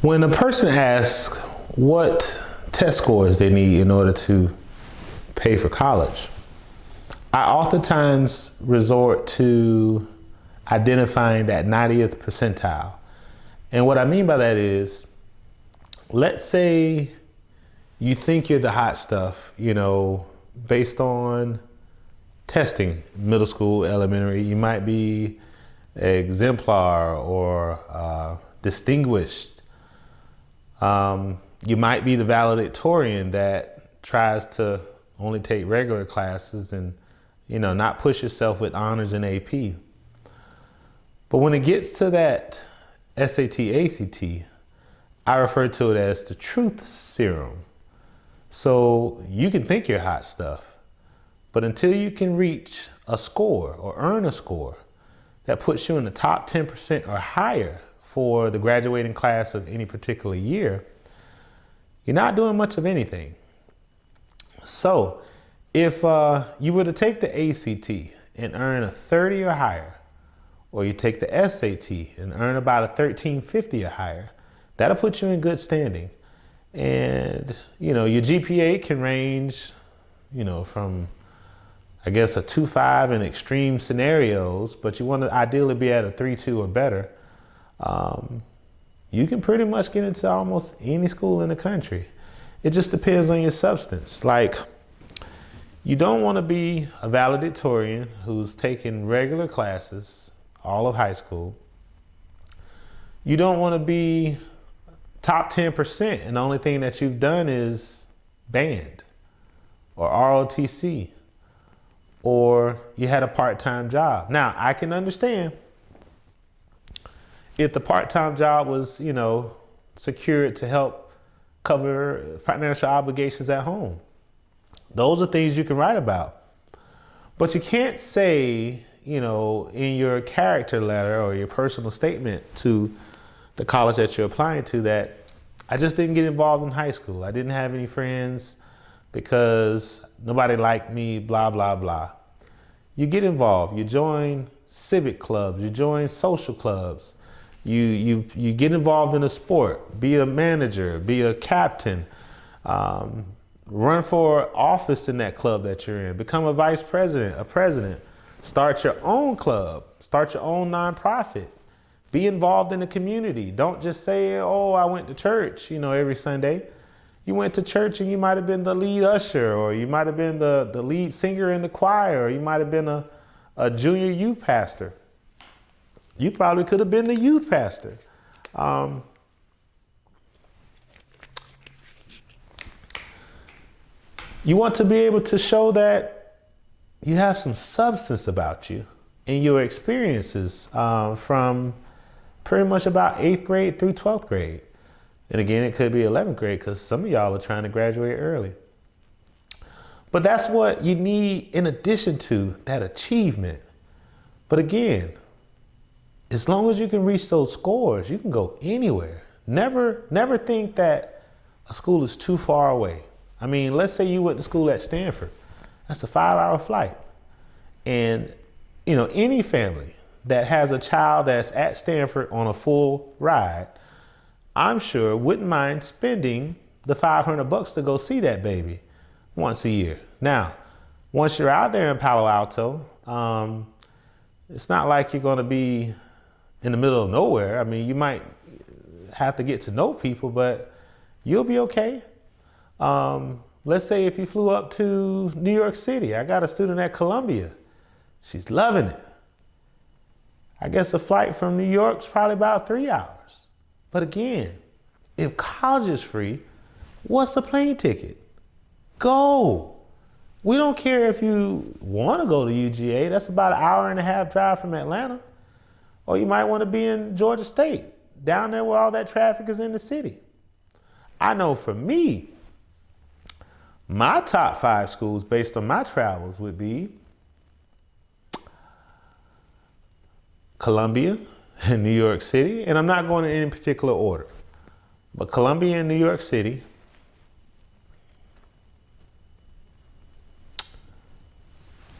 When a person asks what test scores they need in order to pay for college, I oftentimes resort to identifying that 90th percentile. And what I mean by that is, let's say you think you're the hot stuff, based on testing, middle school, elementary. You might be exemplar or distinguished. You might be the valedictorian that tries to only take regular classes and, not push yourself with honors and AP. But when it gets to that SAT, ACT, I refer to it as the truth serum. So you can think you're hot stuff, but until you can reach a score or earn a score that puts you in the top 10% or higher for the graduating class of any particular year, you're not doing much of anything. So if you were to take the ACT and earn a 30 or higher, or you take the SAT and earn about a 1350 or higher, that'll put you in good standing. And, your GPA can range, from, I guess, a 2.5 in extreme scenarios, but you want to ideally be at a 3.2 or better. You can pretty much get into almost any school in the country. It just depends on your substance. Like, you don't want to be a valedictorian who's taking regular classes all of high school. You don't want to be top 10% and the only thing that you've done is band or ROTC, or you had a part-time job. Now, I can understand if the part-time job was, secured to help cover financial obligations at home. Those are things you can write about. But you can't say, in your character letter or your personal statement to the college that you're applying to that I just didn't get involved in high school. I didn't have any friends because nobody liked me, blah, blah, blah. You get involved. You join civic clubs. You join social clubs. You get involved in a sport. Be a manager. Be a captain. Run for office in that club that you're in. Become a vice president, a president. Start your own club. Start your own nonprofit. Be involved in the community. Don't just say, oh, I went to church, every Sunday. You went to church and you might have been the lead usher, or you might have been the lead singer in the choir, or you might have been a junior youth pastor. You probably could have been the youth pastor. You want to be able to show that you have some substance about you in your experiences from pretty much about 8th grade through 12th grade. And again, it could be 11th grade because some of y'all are trying to graduate early. But that's what you need in addition to that achievement. But again, as long as you can reach those scores, you can go anywhere. Never think that a school is too far away. I mean, let's say you went to school at Stanford. That's a 5-hour flight. And, any family that has a child that's at Stanford on a full ride, I'm sure wouldn't mind spending the $500 to go see that baby once a year. Now, once you're out there in Palo Alto, it's not like you're going to be in the middle of nowhere. I mean, you might have to get to know people, but you'll be okay. Let's say if you flew up to New York City. I got a student at Columbia. She's loving it. I guess a flight from New York's probably about 3 hours. But again, if college is free, what's the plane ticket? Go. We don't care if you want to go to UGA. That's about an hour and a half drive from Atlanta. Or you might want to be in Georgia State, down there where all that traffic is in the city. I know for me, my top 5 schools based on my travels would be Columbia in New York City, and I'm not going in any particular order, but Columbia in New York City,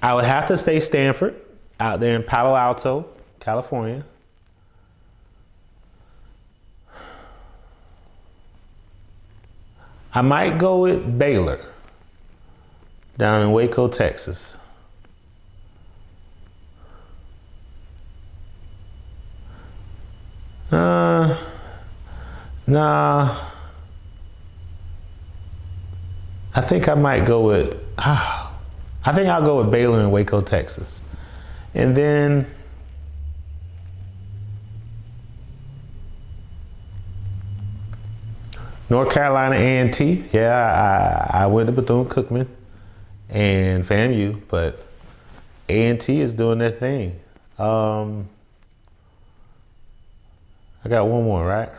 I would have to say Stanford out there in Palo Alto, California. I might go with Baylor down in Waco, Texas. Nah. I think I might go with, I think I'll go with Baylor in Waco, Texas. And then North Carolina A&T. Yeah, I went to Bethune-Cookman and FAMU, but A&T is doing their thing. I got one more, right?